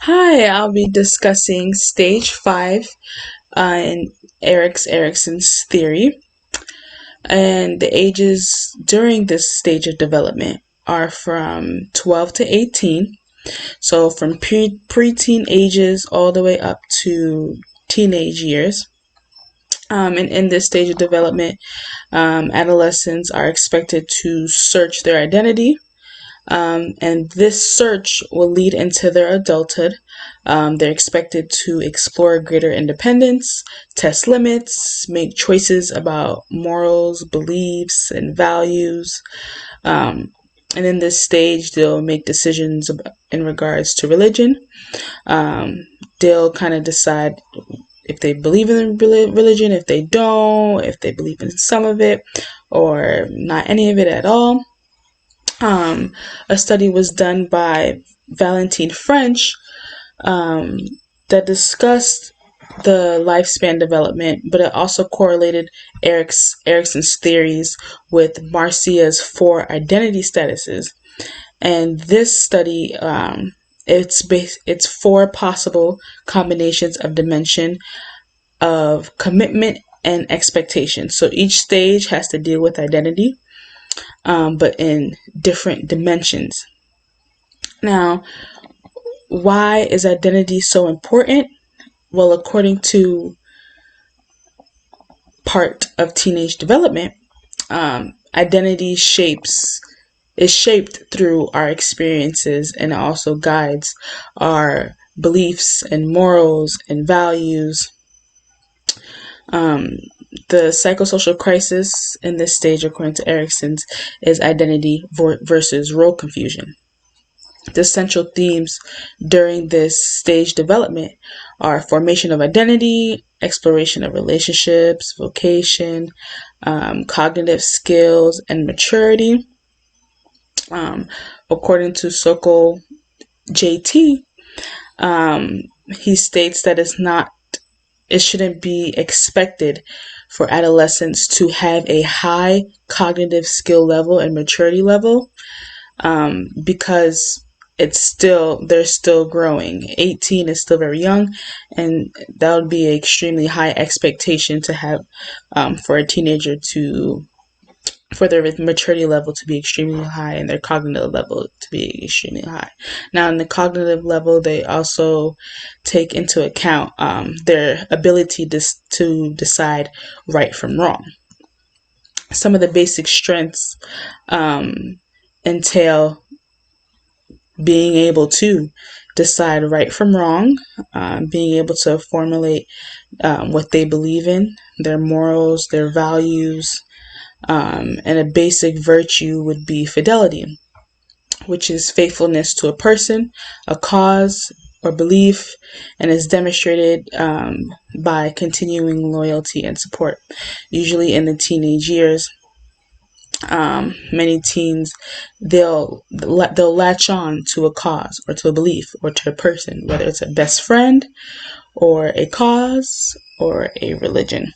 Hi, I'll be discussing stage 5 in Erickson's theory. And the ages during this stage of development are from 12 to 18. So from preteen ages all the way up to teenage years. And in this stage of development, adolescents are expected to search their identity, and this search will lead into their adulthood. They're expected to explore greater independence, test limits, make choices about morals, beliefs, and values. And in this stage, they'll make decisions in regards to religion. They'll kind of decide if they believe in religion, if they don't, if they believe in some of it, or not any of it at all. A study was done by Valentine French that discussed the lifespan development, but it also correlated Erickson's theories with Marcia's four identity statuses. And this study, it's four possible combinations of dimension of commitment and expectation. So each stage has to deal with identity, but in different dimensions. Now, why is identity so important? Well, according to part of teenage development, identity is shaped through our experiences, and it also guides our beliefs and morals and values. The psychosocial crisis in this stage, according to Erickson's, is identity versus role confusion. The central themes during this stage development are formation of identity, exploration of relationships, vocation, cognitive skills, and maturity. According to Sokol JT, he states that it shouldn't be expected for adolescents to have a high cognitive skill level and maturity level, because they're still growing. 18 is still very young, and that would be an extremely high expectation to have, for a teenager for their maturity level to be extremely high and their cognitive level to be extremely high. Now, in the cognitive level, they also take into account their ability to decide right from wrong. Some of the basic strengths entail being able to decide right from wrong, being able to formulate what they believe in, their morals, their values, and a basic virtue would be fidelity, which is faithfulness to a person, a cause, or belief, and is demonstrated by continuing loyalty and support. Usually in the teenage years, many teens they'll latch on to a cause or to a belief or to a person, whether it's a best friend or a cause or a religion.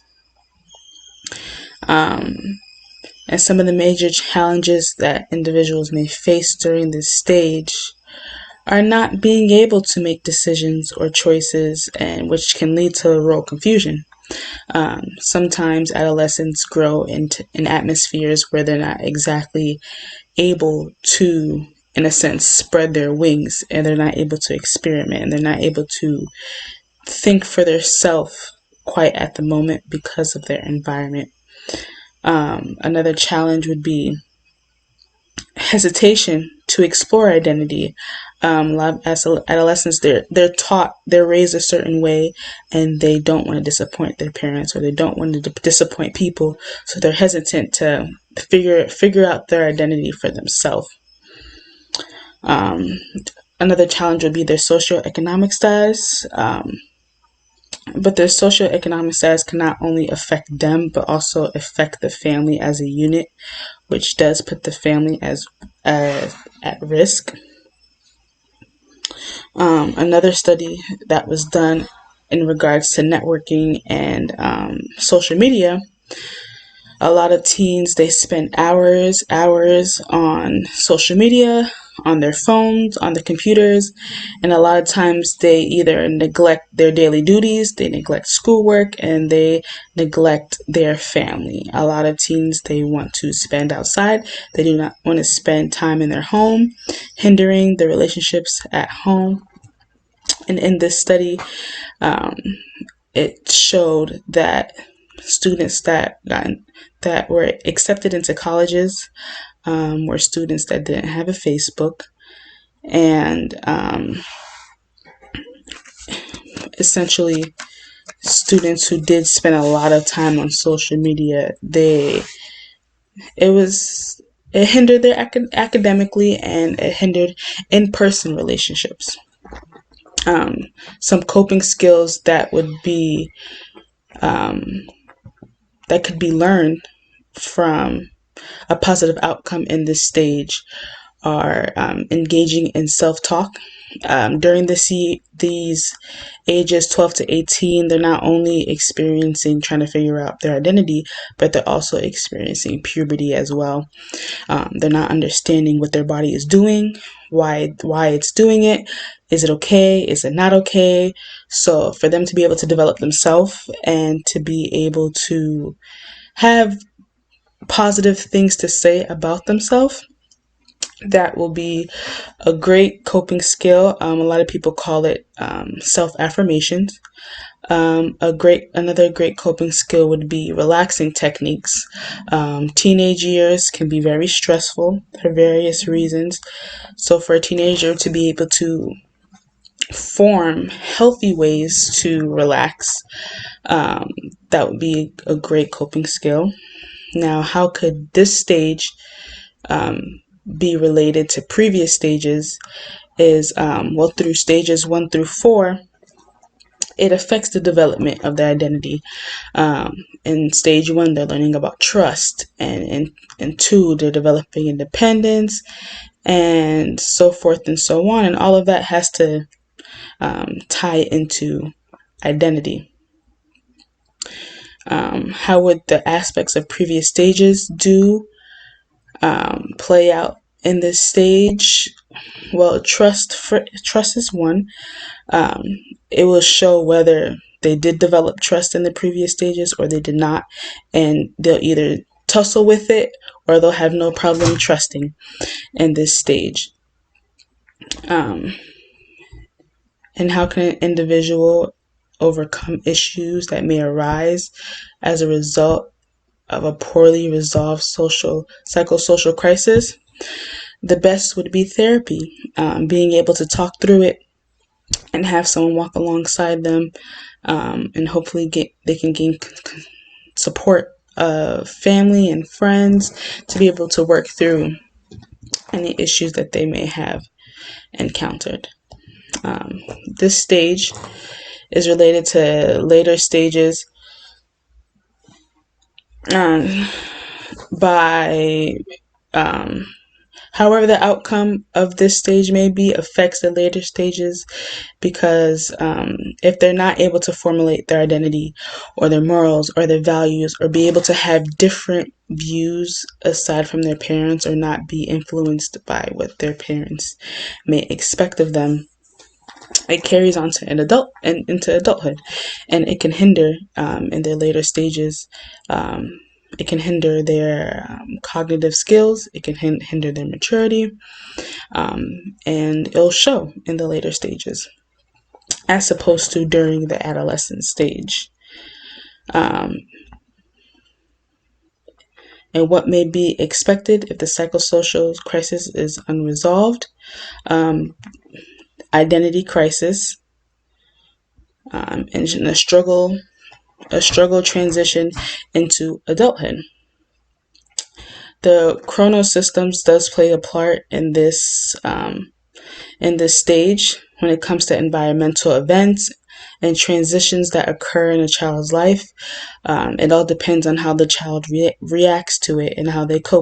And some of the major challenges that individuals may face during this stage are not being able to make decisions or choices, and which can lead to role confusion. Sometimes adolescents grow in atmospheres where they're not exactly able to, in a sense, spread their wings, and they're not able to experiment, and they're not able to think for themselves quite at the moment because of their environment. Another challenge would be hesitation to explore identity. As adolescents, they're raised a certain way, and they don't want to disappoint their parents, or they don't want to disappoint people, so they're hesitant to figure out their identity for themselves. Another challenge would be their socioeconomic status. But their socioeconomic status can not only affect them, but also affect the family as a unit, which does put the family at risk. Another study that was done in regards to networking and social media, a lot of teens, they spend hours on social media, on their phones, on their computers, and a lot of times they either neglect their daily duties, they neglect schoolwork, and they neglect their family. A lot of teens, they want to spend outside. They do not want to spend time in their home, hindering the relationships at home. And in this study, it showed that students that were accepted into colleges were students that didn't have a Facebook, and essentially students who did spend a lot of time on social media. It hindered their academically, and it hindered in-person relationships. Some coping skills that could be learned from a positive outcome in this stage are engaging in self-talk. During these ages 12 to 18, they're not only experiencing trying to figure out their identity, but they're also experiencing puberty as well. They're not understanding what their body is doing, why it's doing it. Is it okay? Is it not okay? So for them to be able to develop themselves and to be able to have positive things to say about themselves, that will be a great coping skill. A lot of people call it self-affirmations. Another great coping skill would be relaxing techniques. Teenage years can be very stressful for various reasons. So for a teenager to be able to form healthy ways to relax, that would be a great coping skill. Now, how could this stage be related to previous stages is, through stages 1 through 4, it affects the development of their identity. In stage 1, they're learning about trust, and in 2, they're developing independence, and so forth and so on. And all of that has to tie into identity. How would the aspects of previous stages play out in this stage? Well, trust is one. It will show whether they did develop trust in the previous stages or they did not, and they'll either tussle with it or they'll have no problem trusting in this stage. And how can an individual overcome issues that may arise as a result of a poorly resolved psychosocial crisis? The best would be therapy, being able to talk through it and have someone walk alongside them, and hopefully they can gain support of family and friends to be able to work through any issues that they may have encountered. This stage is related to later stages by however the outcome of this stage may be affects the later stages, because if they're not able to formulate their identity or their morals or their values, or be able to have different views aside from their parents, or not be influenced by what their parents may expect of them, it carries on to into adulthood, and it can hinder in their later stages. It can hinder their cognitive skills. It can hinder their maturity, and it'll show in the later stages, as opposed to during the adolescent stage. And what may be expected if the psychosocial crisis is unresolved: identity crisis, and a struggle transition into adulthood. The chronosystems does play a part in this stage when it comes to environmental events and transitions that occur in a child's life. It all depends on how the child reacts to it and how they cope